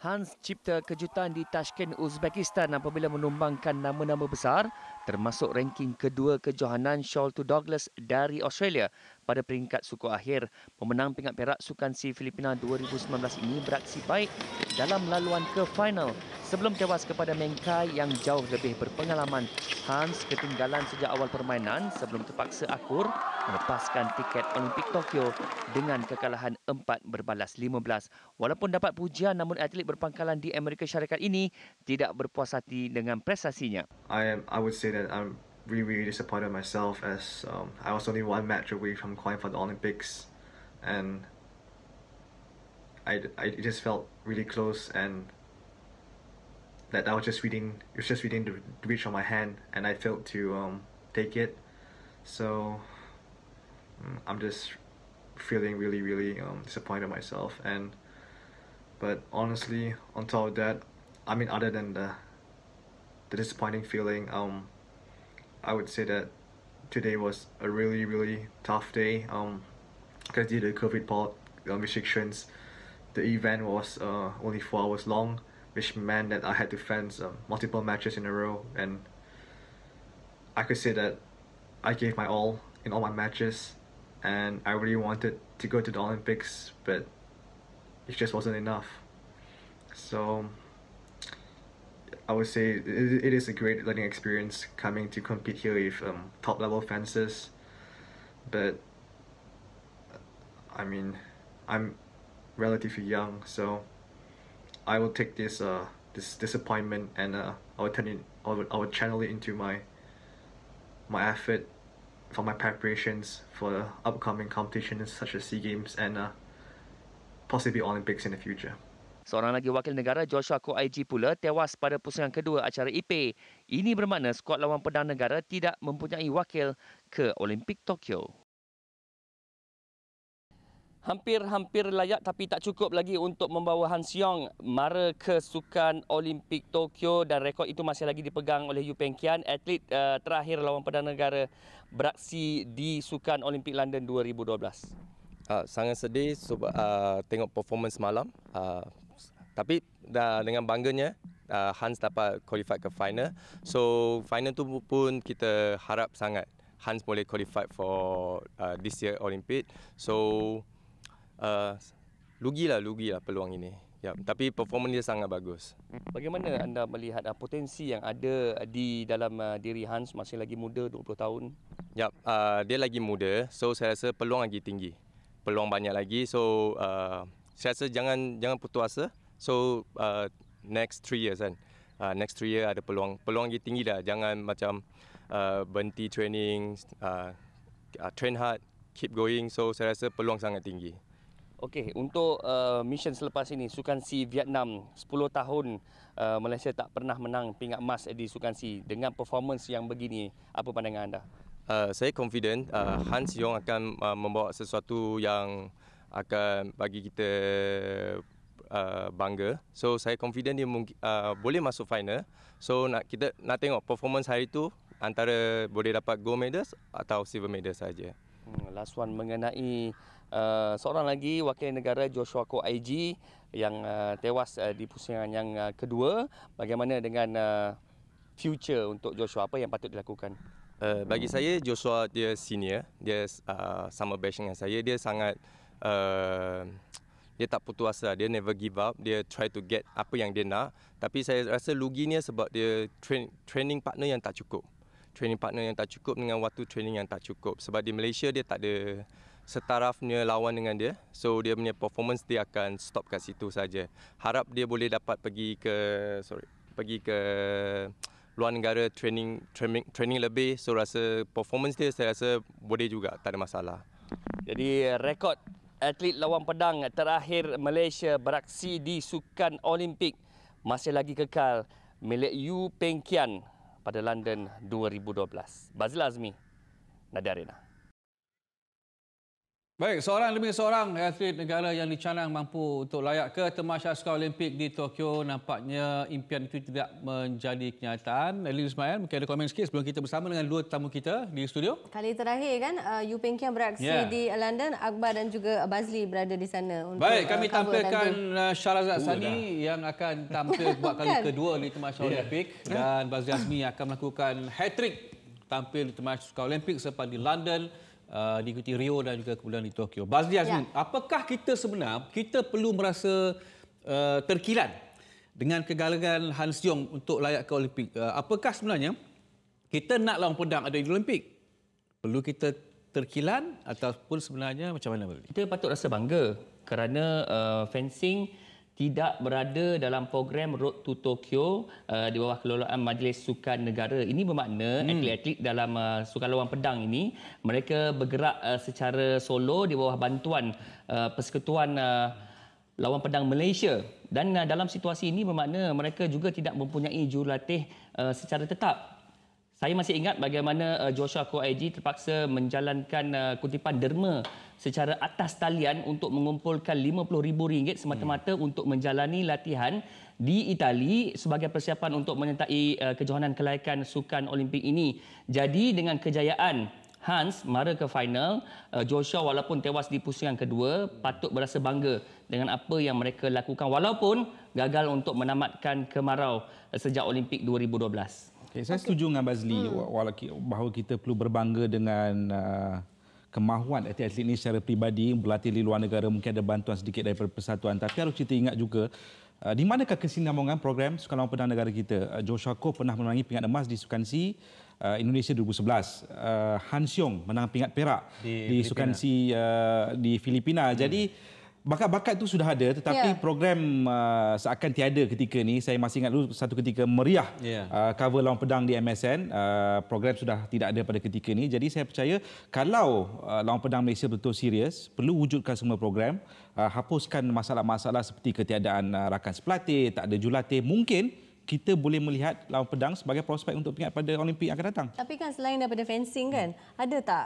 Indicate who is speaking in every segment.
Speaker 1: Hans cipta kejutan di Tashkent, Uzbekistan apabila menumbangkan nama-nama besar termasuk ranking kedua kejohanan Sholto Douglas dari Australia pada peringkat suku akhir. Pemenang pingat perak Sukan C Filipina 2019 ini beraksi baik dalam laluan ke final sebelum tewas kepada Meng Kai yang jauh lebih berpengalaman. Hans ketinggalan sejak awal permainan sebelum terpaksa akur melepaskan tiket Olimpik Tokyo dengan kekalahan 4-15. Walaupun dapat pujian, namun atlet berpangkalan di Amerika Syarikat ini tidak berpuas hati dengan prestasinya.
Speaker 2: I would say that I'm really disappointed myself as I was only one match away from qualifying for the Olympics, and I just felt really close, and that I was just reading the reach on my hand, and I failed to take it. So I'm just feeling really disappointed myself, but honestly, on top of that, I mean, other than the disappointing feeling, I would say that today was a really tough day. Because due to COVID restrictions, the event was only 4 hours long, which meant that I had to fence multiple matches in a row, and I could say that I gave my all in all my matches, and I really wanted to go to the Olympics, but it just wasn't enough. So I would say it is a great learning experience coming to compete here with top level fencers, but I mean, I'm relatively young, so I will take this disappointment, and I would channel it into my effort for my preparations for the upcoming competitions such as SEA Games and possibly Olympics in the future.
Speaker 1: Seorang lagi wakil negara, Joshua Ko IG pula tewas pada pusingan kedua acara IP. Ini bermakna skuad lawan pedang negara tidak mempunyai wakil ke Olimpik Tokyo. Hampir layak tapi tak cukup lagi untuk membawa Hans Yong mara ke Sukan Olimpik Tokyo, dan rekod itu masih lagi dipegang oleh Yu Peng Kian, atlet terakhir lawan pedang negara beraksi di Sukan Olimpik London 2012.
Speaker 3: Sangat sedih sebab tengok performance malam. Tapi dengan bangganya Hans dapat qualify ke final. So final tu pun kita harap sangat Hans boleh qualify for this year Olympic. So lugilah peluang ini. Ya, tapi performance dia sangat bagus.
Speaker 1: Bagaimana anda melihat potensi yang ada di dalam diri Hans, masih lagi muda, 20 tahun?
Speaker 3: Ya, dia lagi muda. So saya rasa peluang lagi tinggi. Peluang banyak lagi. So saya rasa jangan putus asa. So next 3 years kan. Next 3 years ada peluang lagi tinggi dah. Jangan macam berhenti training, train hard, keep going. So saya rasa peluang sangat tinggi.
Speaker 1: Okey, untuk mission selepas ini, Sukan C Vietnam, 10 tahun Malaysia tak pernah menang pingat emas di Sukan C. Dengan performance yang begini, apa pandangan anda?
Speaker 3: Saya confident Hans Yong akan membawa sesuatu yang akan bagi kita bangga. So saya confident dia boleh masuk final. So kita nak tengok performance hari itu antara boleh dapat gold medals atau silver medal saja.
Speaker 1: Last one mengenai seorang lagi wakil negara, Joshua Ko IG yang tewas di pusingan yang kedua. Bagaimana dengan future untuk Joshua? Apa yang patut dilakukan?
Speaker 3: Bagi saya, Joshua dia senior, dia sama batch dengan saya. Dia sangat dia tak putus asa, dia never give up, dia try to get apa yang dia nak. Tapi saya rasa luginya sebab dia training partner yang tak cukup. Training partner yang tak cukup dengan waktu training yang tak cukup. Sebab di Malaysia dia tak ada setarafnya lawan dengan dia. So dia punya performance dia akan stop kat situ saja. Harap dia boleh dapat pergi ke luar negara training lebih. So rasa performance dia saya rasa boleh juga, tak ada masalah.
Speaker 1: Jadi rekod atlet lawan pedang terakhir Malaysia beraksi di Sukan Olimpik masih lagi kekal milik Yu Peng Kian pada London 2012. Bazil Azmi, Nadi Arena.
Speaker 4: Baik, seorang demi seorang atlet negara yang dicanang mampu untuk layak ke Tamasya Sukan Olimpik di Tokyo. Nampaknya impian itu tidak menjadi kenyataan. Elin Ismail, mungkin ada komen sikit sebelum kita bersama dengan dua tetamu kita di studio.
Speaker 5: Kali terakhir kan, Yu Peng Kiam beraksi di London, Akbar dan juga Bazli berada di sana. Untuk,
Speaker 4: baik, kami tampilkan Syarazad Sani yang akan tampil buat kali kedua di Tamasya Olimpik. Dan Bazli Azmi akan melakukan hat-trick tampil di Tamasya Sukan Olimpik sempat di London, diikuti Rio dan juga kemudian di Tokyo. Bazli Azmi, apakah kita perlu merasa terkilan dengan kegagalan Han Seong untuk layak ke Olimpik? Apakah sebenarnya kita nak lawan pedang ada di Olimpik? Perlu kita terkilan ataupun sebenarnya macam mana?
Speaker 1: Kita patut rasa bangga kerana fencing tidak berada dalam program Road to Tokyo di bawah kelolaan Majlis Sukan Negara. Ini bermakna atlet-atlet dalam sukan lawan pedang ini mereka bergerak secara solo di bawah bantuan Persekutuan Lawan Pedang Malaysia. Dan dalam situasi ini bermakna mereka juga tidak mempunyai jurulatih secara tetap. Saya masih ingat bagaimana Joshua Ko-Aiji terpaksa menjalankan kutipan derma secara atas talian untuk mengumpulkan RM50,000 semata-mata untuk menjalani latihan di Itali sebagai persiapan untuk menyertai kejohanan kelayakan Sukan Olimpik ini. Jadi dengan kejayaan Hans mara ke final, Joshua walaupun tewas di pusingan kedua patut berasa bangga dengan apa yang mereka lakukan walaupun gagal untuk menamatkan kemarau sejak Olimpik 2012.
Speaker 6: Okay, saya setuju dengan Bazli bahawa kita perlu berbangga dengan kemahuan atlet-atlet ini secara peribadi berlatih di luar negara, mungkin ada bantuan sedikit daripada persatuan, tapi harus kita ingat juga di manakah kesinambungan program Sukan Lawan Pedang negara kita. Joshua Ko pernah menangi pingat emas di Sukan SEA Indonesia 2011. Han Seong menang pingat perak di Sukan SEA di Filipina. Jadi bakat-bakat itu sudah ada, tetapi program seakan tiada ketika ini. Saya masih ingat dulu satu ketika meriah cover lawan pedang di MSN. Program sudah tidak ada pada ketika ini. Jadi saya percaya kalau lawan pedang Malaysia betul serius, perlu wujudkan semua program. Hapuskan masalah-masalah seperti ketiadaan rakan sepelatih, tak ada jurulatih. Mungkin kita boleh melihat lawan pedang sebagai prospek untuk pingat pada Olimpik yang akan datang.
Speaker 5: Tapi kan selain daripada fencing kan, ada tak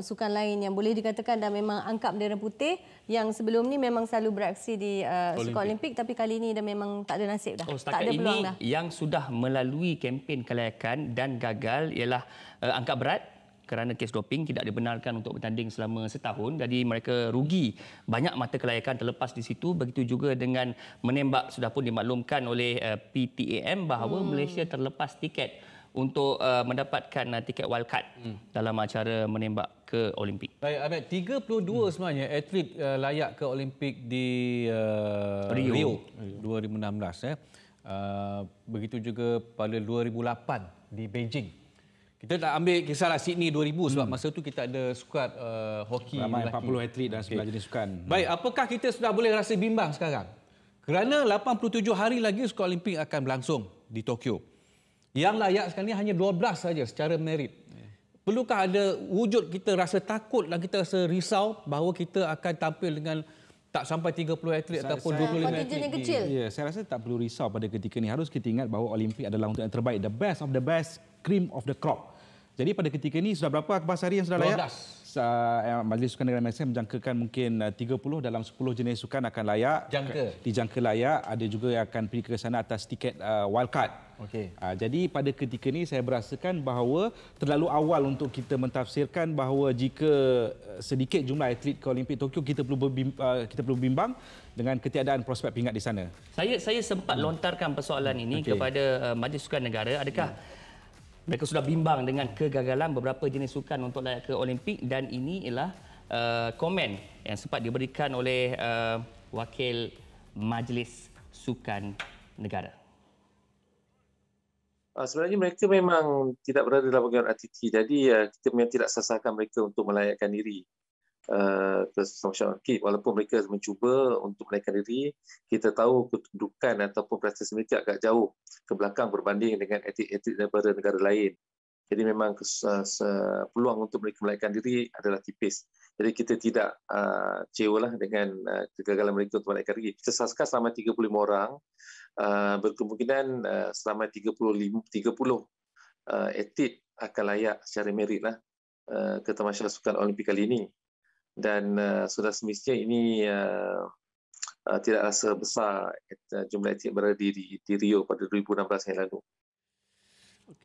Speaker 5: sukan lain yang boleh dikatakan dah memang angkat bendera putih yang sebelum ni memang selalu beraksi di Sukan Olimpik tapi kali ini dah memang tak ada nasib dah. Tak ada peluang dah.
Speaker 1: Yang sudah melalui kempen kelayakan dan gagal ialah angkat berat kerana kes doping tidak dibenarkan untuk bertanding selama setahun. Jadi mereka rugi banyak mata kelayakan terlepas di situ. Begitu juga dengan menembak, sudah pun dimaklumkan oleh PTAM bahawa Malaysia terlepas tiket untuk mendapatkan tiket wildcard dalam acara menembak ke Olimpik.
Speaker 4: Baik, Ahmed, 32 sebenarnya atlet layak ke Olimpik di Rio 2016. Begitu juga pada 2008 di Beijing. Kita tak ambil kisahlah Sydney 2000 sebab masa tu kita ada skuad hoki
Speaker 6: ramai
Speaker 4: lelaki.
Speaker 6: 40 atlet dan sebelah jenis sukan.
Speaker 4: Baik, apakah kita sudah boleh rasa bimbang sekarang? Kerana 87 hari lagi Sukan Olimpik akan berlangsung di Tokyo. Yang layak sekarang ni hanya 12 saja secara merit. Perlukah ada wujud kita rasa takut dan kita rasa risau bahawa kita akan tampil dengan tak sampai 30 atlet ataupun 25 atlet?
Speaker 5: Yang kecil.
Speaker 6: Ya, saya rasa tak perlu risau pada ketika ini. Harus kita ingat bahawa Olimpik adalah untuk yang terbaik, the best of the best, cream of the crop. Jadi pada ketika ini sudah berapa Akbar Sari yang sudah layak?
Speaker 4: 12.
Speaker 6: Majlis Sukan Negara Malaysia menjangkakan mungkin 30 dalam 10 jenis sukan akan layak. Dijangka layak. Ada juga yang akan pergi ke sana atas tiket wildcard. Jadi pada ketika ini saya berasakan bahawa terlalu awal untuk kita mentafsirkan bahawa jika sedikit jumlah atlet ke Olimpik Tokyo kita perlu bimbang dengan ketiadaan prospek pingat di sana.
Speaker 1: Saya sempat lontarkan persoalan ini kepada Majlis Sukan Negara. Adakah mereka sudah bimbang dengan kegagalan beberapa jenis sukan untuk layak ke Olimpik, dan ini ialah komen yang sempat diberikan oleh Wakil Majlis Sukan Negara.
Speaker 7: Sebenarnya mereka memang tidak berada dalam bahagian RTT, jadi kita memang tidak sasarkan mereka untuk melayakkan diri ke Tamasya Olimpik. Walaupun mereka mencuba untuk melayakkan diri, kita tahu kedudukan ataupun prestasi mereka agak jauh ke belakang berbanding dengan atlet-atlet daripada negara lain. Jadi memang peluang untuk mereka melayakkan diri adalah tipis. Jadi kita tidak kecewalah dengan kegagalan mereka untuk melayakkan diri. Kita sasarkan selama 35 orang, berkemungkinan selama 30 atlet akan layak secara merit lah ke Tamasya Sukan Olimpik kali ini. dan sudah semestinya ini tidak rasa besar jumlah atlet berada di Rio pada 2016 yang lalu.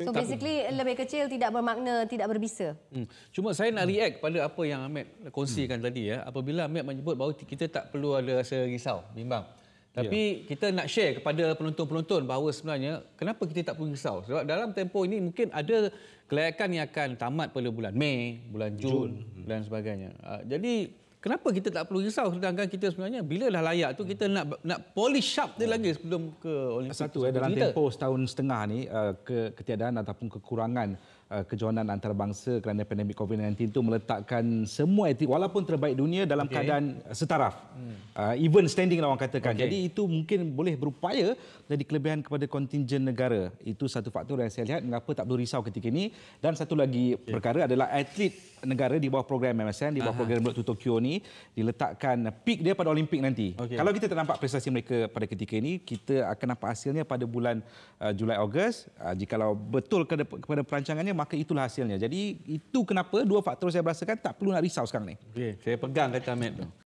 Speaker 5: So basically lebih kecil tidak bermakna tidak berbisa.
Speaker 4: Cuma saya nak react pada apa yang Ahmed kongsikan tadi ya. Apabila Ahmed menyebut bahawa kita tak perlu ada rasa risau, bimbang. Tapi kita nak share kepada penonton-penonton bahawa sebenarnya kenapa kita tak perlu risau. Sebab dalam tempoh ini mungkin ada kelayakan yang akan tamat pada bulan Mei, bulan Jun dan sebagainya. Jadi kenapa kita tak perlu risau sedangkan kita sebenarnya bila dah layak tu kita nak polish sharp dia lagi sebelum ke Olimpik.
Speaker 6: Satu dalam tempoh setahun setengah ni ketiadaan ataupun kekurangan kejohanan antarabangsa kerana pandemik COVID-19 itu meletakkan semua atlet walaupun terbaik dunia dalam keadaan setaraf. Even standing lah orang katakan. Jadi itu mungkin boleh berupaya jadi kelebihan kepada kontingen negara. Itu satu faktor yang saya lihat mengapa tak perlu risau ketika ini. Dan satu lagi perkara adalah atlet negara di bawah program MSN, di bawah program Road to Tokyo ni diletakkan peak dia pada Olimpik nanti. Kalau kita tak nampak prestasi mereka pada ketika ini, kita akan nampak hasilnya pada bulan Julai Ogos. Jikalau betul kepada perancangannya, maka itulah hasilnya. Jadi itu kenapa dua faktor saya berasakan tak perlu nak risau sekarang ni.
Speaker 4: Saya pegang kata Ahmed tu.